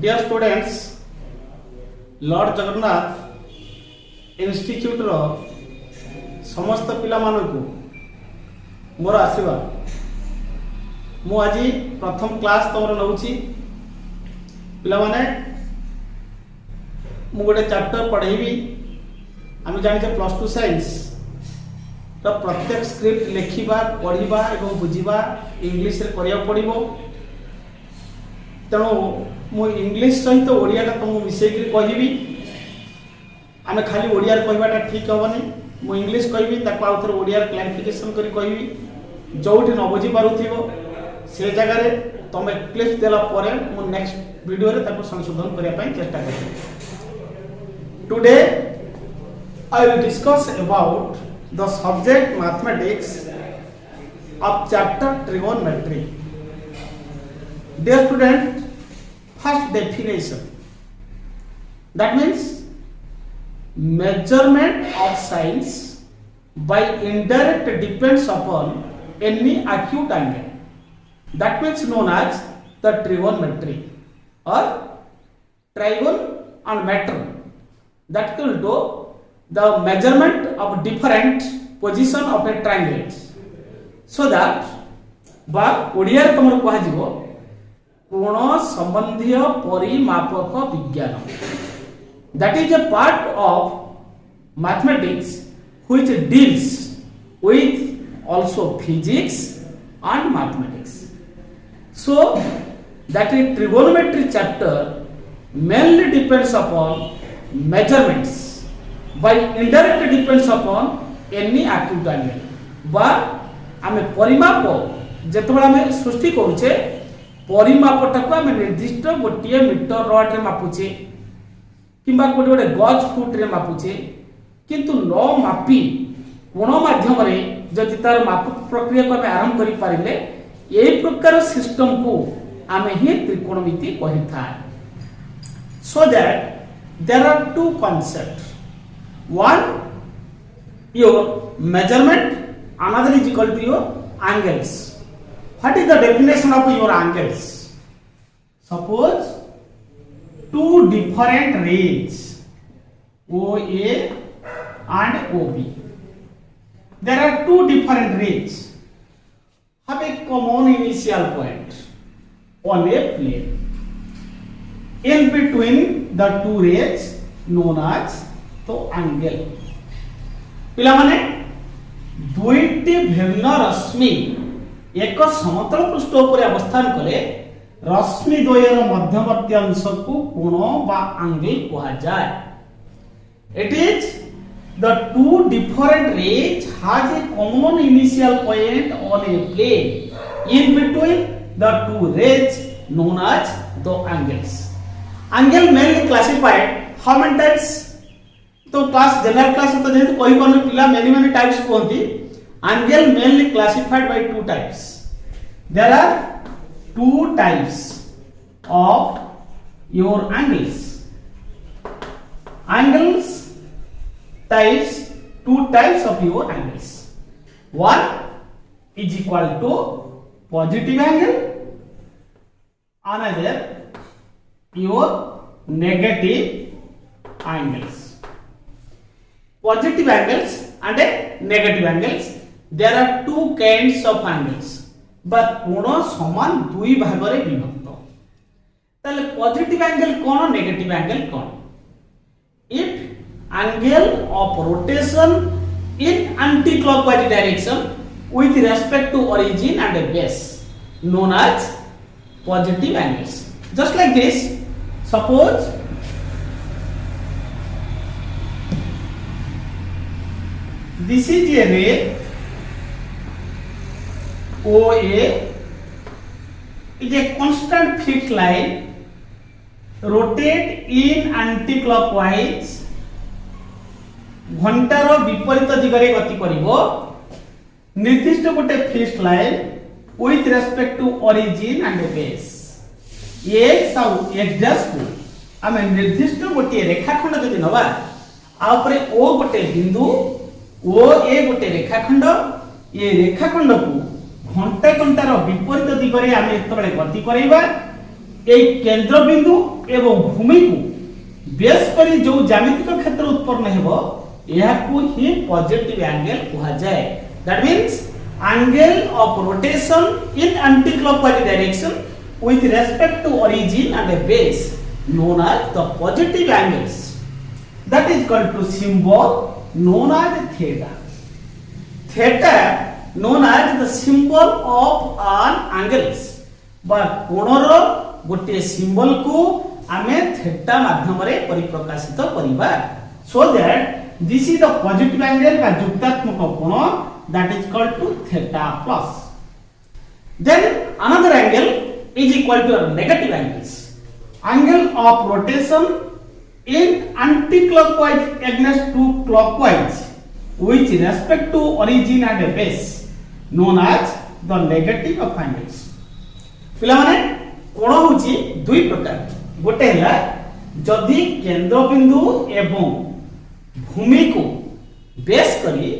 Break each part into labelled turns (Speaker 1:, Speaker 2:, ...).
Speaker 1: Dear students, lord Jagannath institute रो समस्त पिला मानकु मोर आशीर्वाद। मु आज प्रथम क्लास तमर नउची पिला माने मु गोटे चैप्टर पढ़ेबी। आम जाने प्लस टू साइंस तो प्रत्येक स्क्रिप्ट लिखा पढ़ा और बुझा इंग्लिश रे करिया पड़ो। तेणु मु इंग्लिश सहित ओडिया तुमको मिसेक कहबी। आम खाली ओडिया कहवाटा ठीक हेनी। मु इंग्लिश कहबी आउ थे ओडिया क्लारिफिकेशन करी कहबी। जोठी न बुझी पारुथिबो से जगह रे तुम क्लिप देला परे मु नेक्स्ट वीडियो रे ताको संशोधन करिया पई चेष्टा करिबी। Today I will discuss about the subject mathematics of chapter trigonometry. Dear student, first definition, that means measurement of sines by indirect depends upon any acute angle, that means known as the trigonometry or trigon and meter, that will do the measurement of different position of a triangle, so that बा ओडिया रे तुमर कहा जीवो कोण संबंधीय परिमापक विज्ञान, that is a part of mathematics which deals with also physics and mathematics. So that is trigonometry chapter mainly depends upon measurements by indirect depends upon any acute angle. बा आमे परिमाप जेतबेला आमे सृष्टि करूचे परिमापटा को आमे निर्दिष्ट गोटिए मीटर रड रे Mapuche किबा गोटे गोटे गज फुट रे मापुचे, किंतु न मापी कोण माध्यम रे जदि तार माप प्रक्रिया को आमे आरंभ करि पारिले एई प्रकार सिस्टम को आमे ही त्रिकोणमिति कहिथा। So that there are two concepts. One, your measurement, another is equal to your angles. What is the definition of your angles? Suppose two different rays OA and OB. There are two different rays have a common initial point on a plane. In between the two rays known as तो angle. पिला माने दुईटी भिन्न रश्मि एक समतल पृष्ठ उपर अवस्थान कले रश्मि द्वयर मध्यवर्ती अंश को कोण बा एंगल कहा जाए। It is the two different rays has a common initial point on a plane in between the two rays known as the angles. Angle mainly classified how many types? तो क्लास जनरल क्लास तो जेहेतु कहि पानु पिला many types कहती। Angle mainly classified by two types. There are two types of your angles. Angles types, two types of your angles. One is equal to positive angle, another your negative angles. Positive angles and negative angles, there are two kinds of angles, but कोण समान दुई भाग रे विभक्त। ताले positive angle cone, negative angle cone? If angle of rotation in anti-clockwise direction with respect to origin and base known as positive angles. Just like this, suppose this is a ray OA is a constant fixed line rotate in anti-clockwise घंटार विपरीत दिगरे गति करिवो निर्दिष्ट गोटे fixed line with respect to origin and base. X आउ X dash को आमे निर्दिष्ट गोटे रेखाखंड जदि नबा आ ऊपर ओ गोटे बिंदु ओ ए गोटे रेखाखंड, ये रेखाखंड को घंटा घंटार विपरीत दिगरे आमे एतबेले गति करैबा এই কেন্দ্রবিন্দু এবং ভূমি को बेस करी जो ज्यामितिक क्षेत्र उत्पन्न हेबो यहाकू ही पॉजिटिव एंगल कहा जाए। That means angle of rotation in anti clockwise direction with respect to origin and a base known as the positive angles, that is called to symbol known as theta. Theta known as the symbol of an angles बा कोणर गोटे symbol को आमे theta माध्यम रे परिप्रकाशित करिबा so that this is the positive angle बा जुक्तात्मक कोण that is called to theta plus. Then another angle is equal to negative angles, angle of rotation in anti clockwise against to clockwise with respect to origin and base known as the negative of angles। पिला माने कोण होची दुई प्रकार, गोटे हैला जदि केंद्र बिंदु एवं भूमि को बेस करी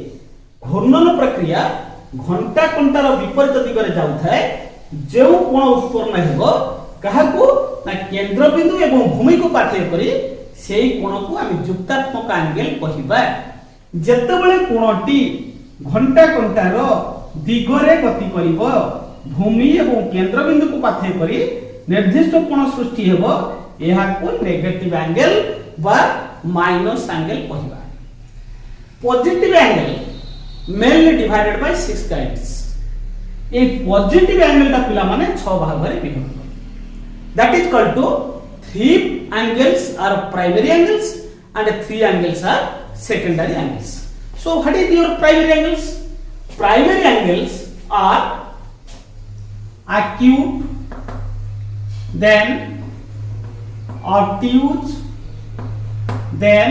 Speaker 1: घूर्णन प्रक्रिया घंटा कंटार विपरीत दिगरे जाउथाय जो कोण उत्पन्न हेबो काहाकू ना केंद्र बिंदु एवं भूमि को पाथेय करी सेही कोण को आमी जुक्तात्मक एंगल कहिबा। जेतेबेले कोणटी घंटा कंटार दिगरे गति करिवो भूमि एवं केंद्र बिंदु को पाथेय करी निर्दिष्ट कोण सृष्टि हेबो एहाको नेगेटिव एंगल बा माइनस एंगल कहिबा। Positive angle mainly divided by 6 kinds. ए पॉजिटिव एंगल ता पिला माने 6 भाग रे विभक्त। That is called to 3 angles are primary angles and 3 angles are secondary angles। So what is your primary angles? Primary angles are acute, then obtuse, then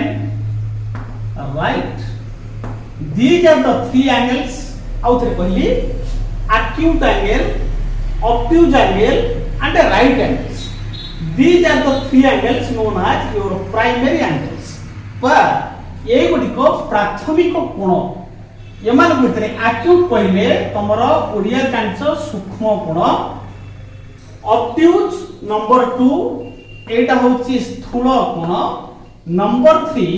Speaker 1: right। These are the 3 angles। आउथरे कहली acute angle, obtuse angle and right angles। These are the 3 angles known as your primary angles। पर ये गुडिको प्राथमिक कोण एमान भितरे acute कहले तमरो ओडिया कांचो सूक्ष्म कोण, obtuse नंबर 2 एटा होची स्थूल कोण, नंबर 3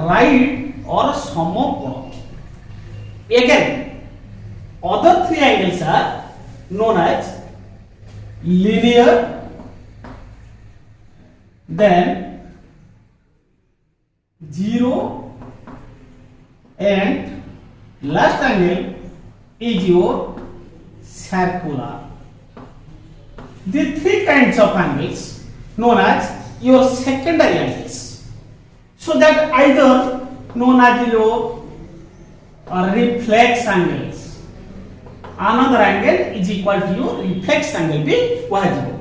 Speaker 1: राइट और सम कोण। Again other 3 angles are known as linear, then zero and last angle is your circular। The 3 kinds of angles known as your secondary angles, so that either known as your reflex angles, another angle is equal to your reflex angle भी कहाजिबो।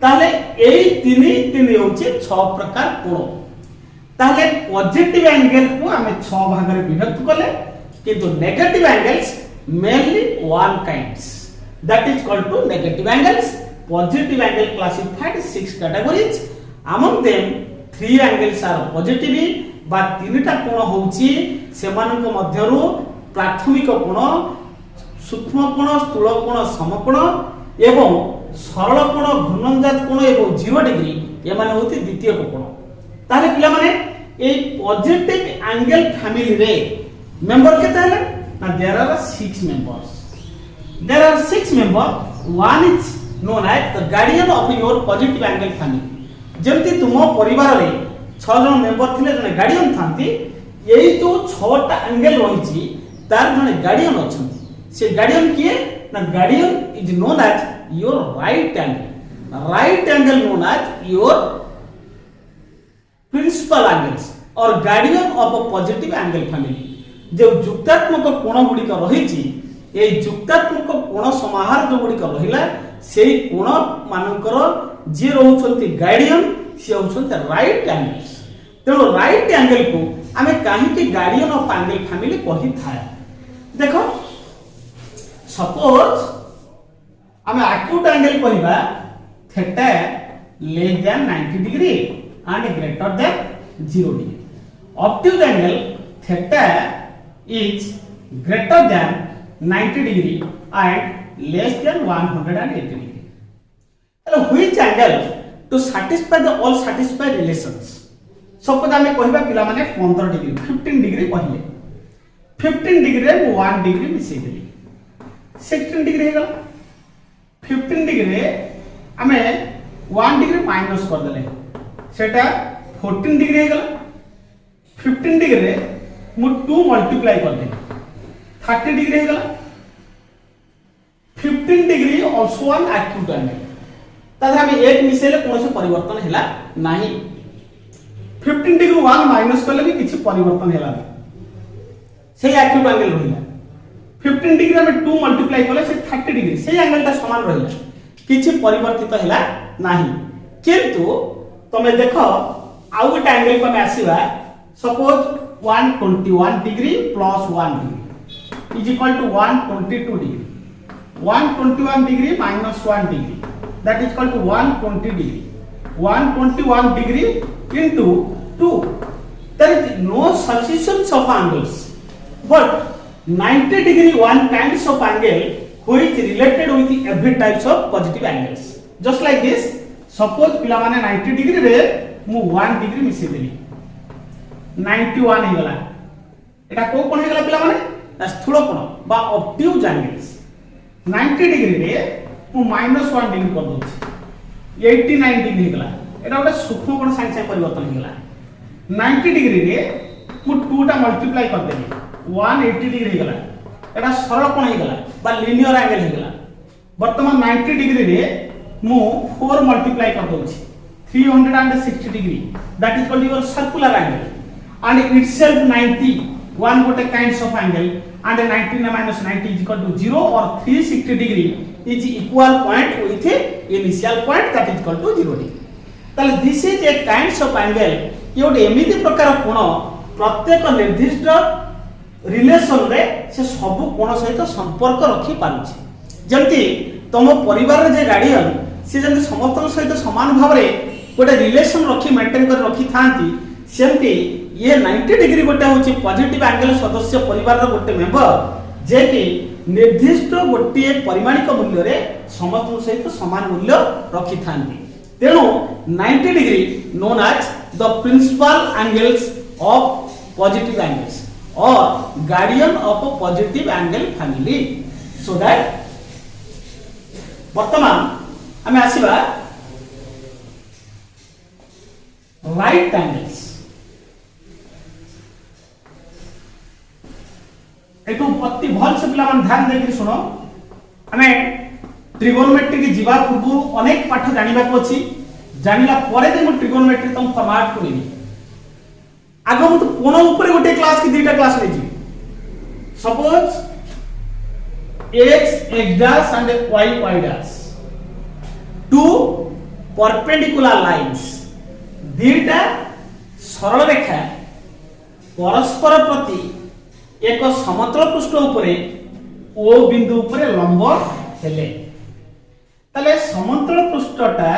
Speaker 1: ताले एई तीन होचे 6 प्रकार कोण। ताले positive angle को हमें 6 भाग रे विभक्त कले, किंतु negative angles mainly 1 kinds, that is called to negative angles. Positive angle classified 6 categories, among them 3 angles are positive बा 3टा कोण होउची सेमानक मध्यरु प्राथमिक कोण, सूक्ष्म कोण, स्थूल कोण, समकोण एवं सरल कोण, घूर्णनजात कोण एवं 0 डिग्री ये माने होती द्वितीय कोण। ताले पिला माने ए पॉजिटिव एंगल फैमिली रे मेंबर केते हले ना there are 6 members. There are 6 member, one is known as the guardian of your positive angle family. जेमति तुम परिवार रे 6 जन मेंबर थिले जने गार्डियन थांती, एई जो 6टा एंगल रहिछि तार जने गार्डियन अछंती। से गार्डियन किए ना guardian is known as your right angle। right angle known as your principal angles or guardian of a positive angle family। जो जुक्तात्मक कोण गुडी का रहिछि ए जुक्तात्मक कोण समाहार जो गुडी का रहिला सेही कोण मानकर जे रहउछंती गार्डियन से होउछंती राइट एंगल्स। तेणु राइट एंगल को आमे काहे कि गार्डियन ऑफ एंगल फैमिली कहि थाए। देखो सपोज आमे acute angle कहिबा theta less than 90 degree and greater than 0 degree. obtuse angle theta is greater than 90 degree and less than 180 degree. Which angle to satisfy the all satisfy relations suppose आमे कहबा पिला माने 15 degree 15 degree कहले 15 degree रे 1 degree मिसै देली 16 degree हे गला 15 degree रे आमे 1 डिग्री माइनस कर देले सेटा 14 डिग्री हे गला 15 डिग्री रे मु 2 मल्टीप्लाई कर देली 30 डिग्री हे गला 15 डिग्री आल्सो वन एक्यूट एंगल तादे हम एक मिसेले कोनसे परिवर्तन हैला नाही 15 डिग्री 1 माइनस करले भी किछि परिवर्तन हैला से एक्यूट एंगल रहिला 15 डिग्री में 2 मल्टीप्लाई करले से 30 डिग्री से एंगल ता समान रहिला किछि परिवर्तित हैला नाही किंतु तमे देखो आउ गोटे एंगल को आसीबा suppose 121 degree plus 1 degree is equal to 122 degree 121 degree minus 1 degree that is equal to 120 degree 121 degree into 2 there is no substitution of angles but 90 degree one kinds of angle which related with every types of positive angles just like this suppose पिला माने 90 degree रे मु 1 degree मिसे देली 91 हे गला एटा को कोन हे गला पिला माने स्थूल कोण बा ऑब्ट्यूज एंगल्स 90 डिग्री रे मु -1 डिग्री कर दोछि 89 डिग्री गला एटा गोटे सूक्ष्म कोण संख्या परिवर्तन हे गला 90 डिग्री रे मु 2 टा मल्टीप्लाई कर देली 180 डिग्री गला एटा सरल कोण हे गला बा लिनियर एंगल हे गला वर्तमान 90 डिग्री रे मु 4 मल्टीप्लाई कर दोछि 360 degree that is called your circular angle and itself 90 one gote kinds of angle and 90 minus 90 is equal to 0 or 360 degree is equal point with initial point that is equal to 0 degree ताले this is a kinds of angle ये गोटे एमिति प्रकार कोण प्रत्येक निर्दिष्ट relation रे से सब कोण सहित संपर्क रखि पारुछि जेंति तम परिवार रे जे गार्डियन से जेंति समस्त सहित समान भाव रे गोटे रिलेशन रखि मेंटेन कर रखि थांती सेंति ये 90 डिग्री गोटे होची पॉजिटिव एंगल सदस्य परिवार रो गोटे मेंबर जे कि निर्दिष्ट गोटे परिमाणिक मूल्य रे समस्त सहित समान मूल्य रखि थांती तेनु 90 degree known as the principal angles of positive angles or guardian of positive angle family so that वर्तमान हमें आसीबा राइट एंगल्स एटू अति भल से पिला मन ध्यान देकि सुनो हमें ट्रिगोनोमेट्री की जीवा पूर्व अनेक पाठ जानिबा को अछि जानिला परे जे हम ट्रिगोनोमेट्री तम फॉर्मेट करिनी आगो हम तो कोन ऊपर गोटे क्लास की दुईटा क्लास ले जी suppose x dash and y dash two perpendicular lines दुईटा सरल रेखा परस्पर प्रति एक समतल पृष्ठ उपरे ओ बिंदु उपरे लंब हेले तले समतल पृष्ठटा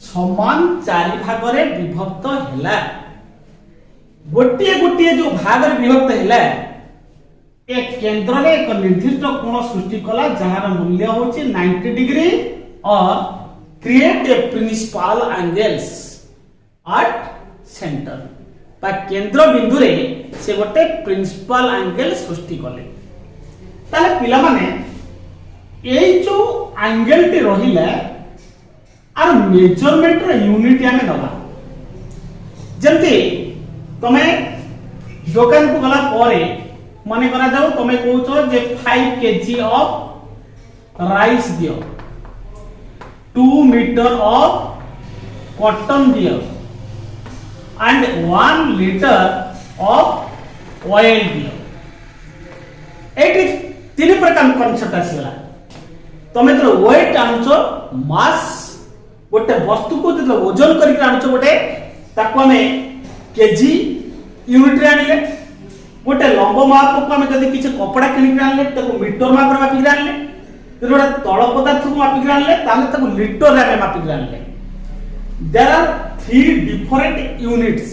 Speaker 1: समान चारि भाग रे विभक्त हैला गोटिए गोटिए जो भाग रे विभक्त हैला एक केंद्र रे एक निर्दिष्ट कोण सृष्टि कला जहार मूल्य होची 90 डिग्री और create a principal angles at centre बा केंद्र बिंदु रे से गोटे प्रिंसिपल एंगल सृष्टि कले ताले पिला माने एई जो एंगल टी रहिला आर मेजरमेंट रे यूनिट आमे नबा जंती तमे दुकान को गला परे माने करा जाओ तमे कहउछो जे 5 केजी ऑफ राइस दियो 2 मीटर ऑफ कॉटन दियो and 1 liter of oil दियो एटी तीन प्रकार कांसेप्ट आसीला तमे तो वेट आनुचो मास गोटे वस्तु को जो ओजन करके आनुचो गोटे ताको हमें केजी यूनिट रे आनिले गोटे लंब माप को हमें जदी किछ कपड़ा किनि के आनले ताको मीटर माप रे मापि के आनले जदी गोटे तळ पदार्थ को मापि के आनले ताले ताको लीटर रे मापि के आनले there are 3 different units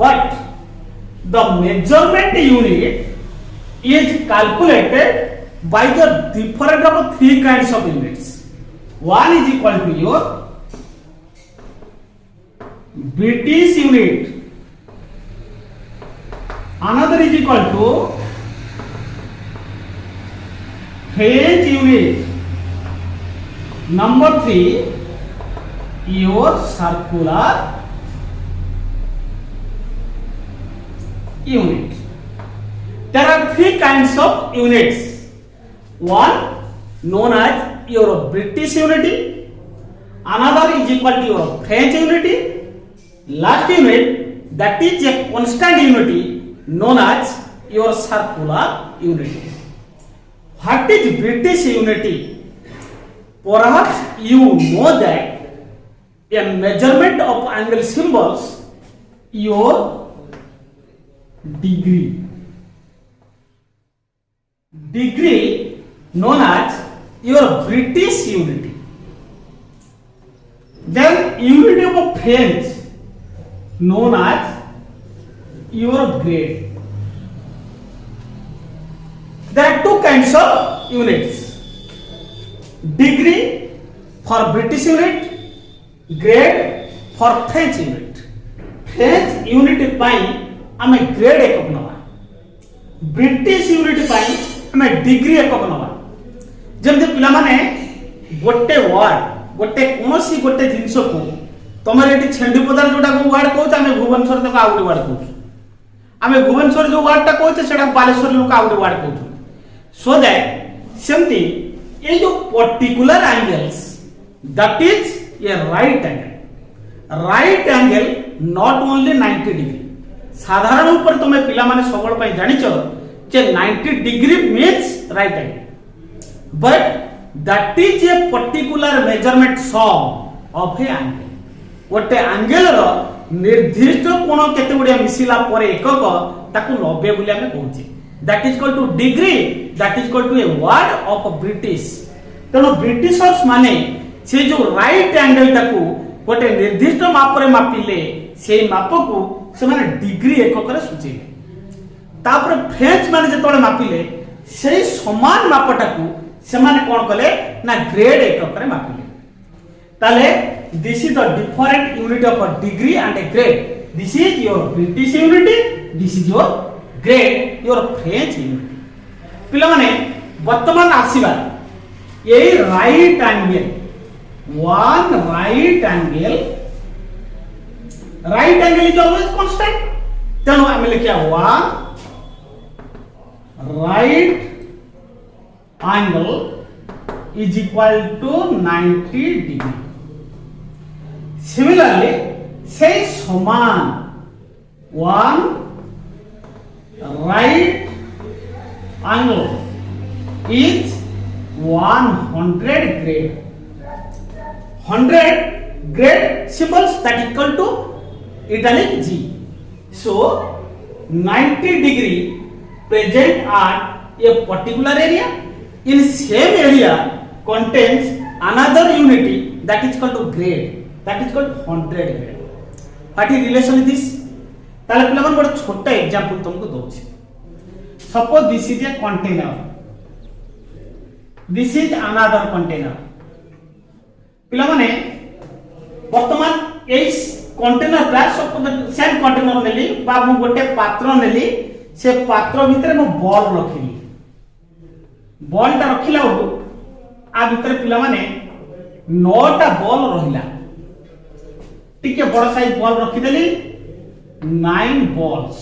Speaker 1: but the measurement unit is calculated by the difference of 3 kinds of units 1 is equal to your British unit, another is equal to French unit, number 3 your circular unit. There are 3 kinds of units. One known as your British unity, another is equal to your French unity, last unit that is a constant unity known as your circular unity. What is British unity? Perhaps you know that a measurement of angle symbols your degree known as your British unity. Then unity of French known as your grade. There are 2 kinds of units: degree for British unit, grade for French unit. French unit ପାଇଁ ଆମେ grade एकक नवा, British unit ପାଇଁ ଆମେ degree एकक नवा। जेमते पिला माने गोटे वर्ड गोटे कोनोसी गोटे जिंस को तमरे एटी छेंडी पदार जोटा को वर्ड कहू आमे भुवनेश्वर तक आउटे वर्ड कहू, आमे भुवनेश्वर जो वर्ड टा कहू सेटा बालेश्वर लोक आउटे वर्ड कहू। सो दैट सेमती ये जो particular angles that is a right angle, right angle not only 90 degree. साधारण ऊपर तुम पिला माने सबल पई जानिछ जे 90 degree means right angle, but that is a particular measurement sum of a angle. गोटे एंगल रो निर्दिष्ट कोण केते गुडिया मिसिला परे एकक ताकू 90 बोली हमें कहूची। That is equal to degree, that is equal to a word of British. तेनो ब्रिटिशर्स माने से जो राइट एंगल ताकू गोटे निर्दिष्ट माप रे मापिले सेई माप को से माने डिग्री एकक रे सूचीले। तापर फ्रेंच माने जेतोले मापिले सेई समान मापटाकू से माने कोन कले ना ग्रेड एकक रे मापिले। ताले this is the different unit of a degree and a grade. This is your British unity, this is your grade, your French unity. पिला माने वर्तमान आसीबा यही right angle, one right angle is always constant. तेनो आमे लिखिया one right angle is equal to 90 degree. Similarly, say समान one right angle is 100 grade. 100 grade symbols that equal to italic G. So 90 degree present at a particular area. In same area contains another unity that is called to grade. That is called 100 grade. What is relation with this? ताले पिला मन बड़ा छोटा example तुमको दोछि। Suppose this is a container. This is another container. पिला माने वर्तमान एई container रा सेम कंटेनर नेली बा मु गोटे पात्र नेली, से पात्र भितर मु बॉल रखिली। बॉल ता रखिला आ भितर पिला माने 9टा बॉल रहिला। टिके बड़ साइज बॉल रखी देली, 9 बॉल्स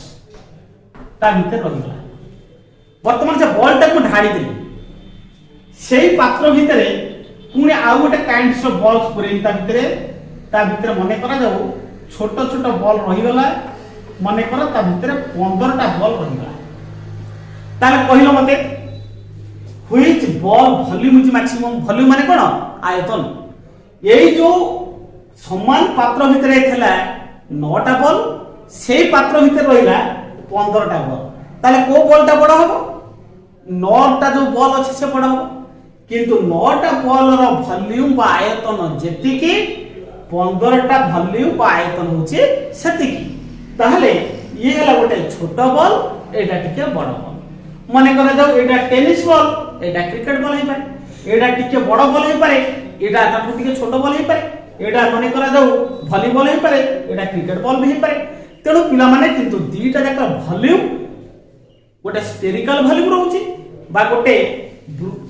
Speaker 1: ता भीतर रहिला। वर्तमान से बॉल टा को ढाड़ी देली, सेही पात्र भितरे पुणे आउ गोटे काइंड्स ऑफ बॉल्स पुरेली ता भीतर मने करा जाऊ छोट छोट बॉल रही गला। मने करा ता भीतर 15टा बॉल रही गला। ताले कहिलो मते which ball volume is maximum. Volume माने कोन? आयतन। एई जो समान पात्र भितरे थिला 9टा बॉल, सेही पात्र भितर रहिला 15टा बॉल। ताले को बॉलटा बड़ हबो? 9टा जो बॉल अछि से बड़ हबो, किंतु 9टा बॉल रो वॉल्यूम बा आयतन जेतिकी 15टा वॉल्यूम बा आयतन होछि सेतिकी। ताहले ये हला गोटे छोट बॉल, एटा टिके बड़ बॉल। मने करा जाऊ एटा टेनिस बॉल, एटा क्रिकेट बॉल हे पारे, एटा टिके बड़ बॉल हे पारे, एटा ताठू टिके छोट बॉल हे पारे एटा मने करा जाऊ वॉलीबॉल हे पारे एटा क्रिकेट बॉल भी हे पारे तेणु पिला माने किंतु दीटा जाका वॉल्यूम गोटे स्फेरिकल वॉल्यूम रहउची बा गोटे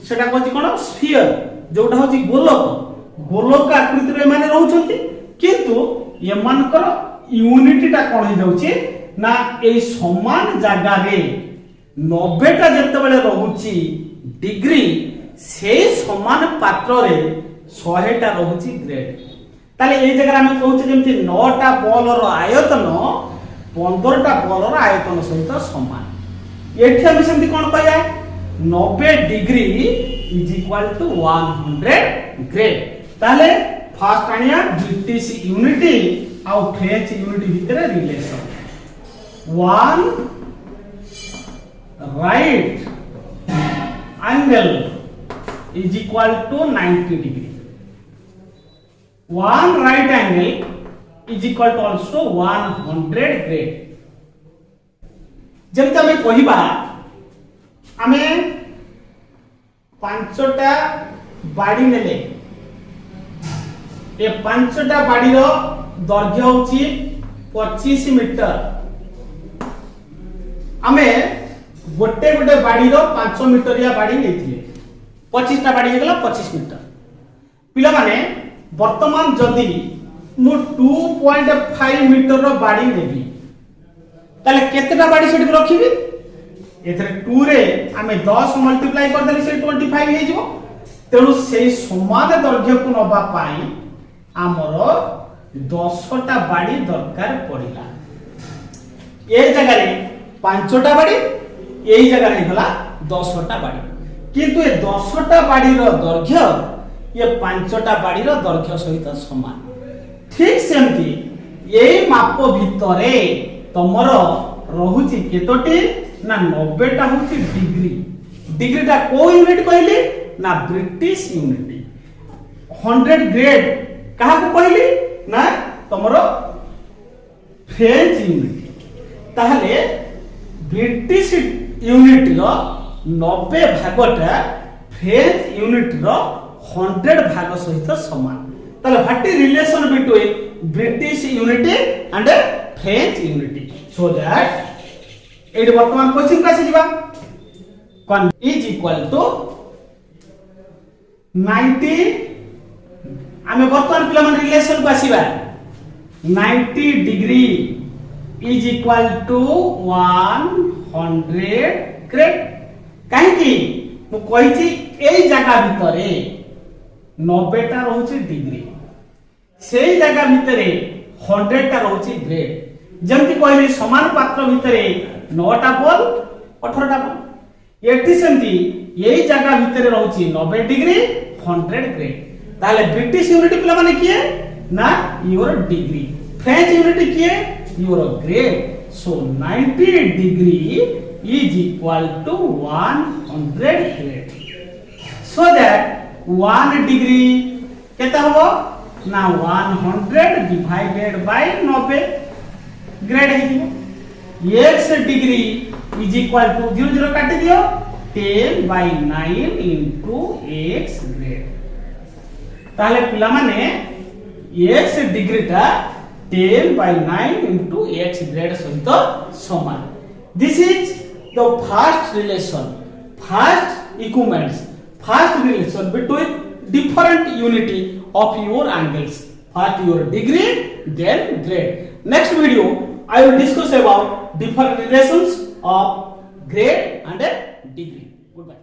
Speaker 1: सेटा कहछि कोन स्फियर जोटा होछि गोलक गोलक आकृति रे माने रहउछंती किंतु यमानकर यूनिटीटा कोन हे जाउची ना ए समान जागा रे 90 टा जते बेले रहउची डिग्री से समान पात्र रे 100 टा रहउची ग्रेड ताले ए जगह हम कहउछ जेमति 9 टा बॉल रो आयतन 15 टा बॉल रो आयतन सहित समान एठी हम सेमति कोन कहया 90 degree is equal to 100 grade ताले फर्स्ट आनिया ब्रिटिश यूनिटी और फ्रेंच यूनिटी भितर relation 1 right angle is equal to 90 degree 1 right angle is equal to also 100 grade जब हमें कहिबा हमें 5टा बाड़ी नेले ए 5टा बाड़ी रो दैर्घ्य होची 25 मीटर हमें गोटे गोटे बाड़ी रो 5 मीटरिया बाड़ी नेथिले 25 टा बाड़ी हेगला 25 मीटर पिला माने वर्तमान जदी मु 2.5 मीटर रो बाड़ी नेबी ताले केतेटा बाड़ी सेठी रखिबी एथरे 2 रे हमें 10 मल्टीप्लाई कर देले से 25 हे जिवो तेणु से समान दैर्घ्य को नबा पाई हमर 10टा बाड़ी दरकार पड़िला ए जगह रे 5टा बाड़ी एई जगह रे होला 10टा बाड़ी किंतु ए 10टा बाड़ी रो दैर्घ्य ये 5टा बाड़ी रो दैर्घ्य सहित समान ठीक सेमती एई माप भितरे तमर रहुची केतोटी ना 90 टा होची डिग्री डिग्रीटा को यूनिट कहली ना ब्रिटिश यूनिट 100 ग्रेड कहा को कहली ना तमरो फ्रेंच यूनिट ताहले ब्रिटिश यूनिट रो 90 भागटा फ्रेंच यूनिट रो 100 भाग सहित समान ताले what is relation between British unit and French unit so that एड वर्तमान क्वेश्चन का सिजिबा कोन इज इक्वल टू 90 हमें वर्तमान पिला मन रिलेशन को आसीबा 90 degree is equal to 100 grade काहे कि मु कहि छी एई जगह भितरे 90 टा रहउची डिग्री सेई जगह भितरे 100 टा रहउची ग्रेड जमति कहली समान पात्र भितरे 9 टा बॉल 18 टा बॉल एठी सेमति एई जगह भितरे रहउची 90 डिग्री 100 ग्रेड ताले ब्रिटिश यूनिट पिला माने किए ना योर डिग्री फ्रेंच यूनिट किए your grade so 90 degree is equal to 100 grade so that 1 degree केता हो ना 100 डिवाइडेड बाय 90 ग्रेड हे दियो x degree is equal to 0 0 काटी दियो 10 by 9 into x ग्रेड ताले पिला माने x डिग्री टा 10 by 9 into x ग्रेड सहित समान this is the first relation first equivalence first relation between different unity of your angles first your degree then grade next video I will discuss about different relations of grade and degree. Goodbye.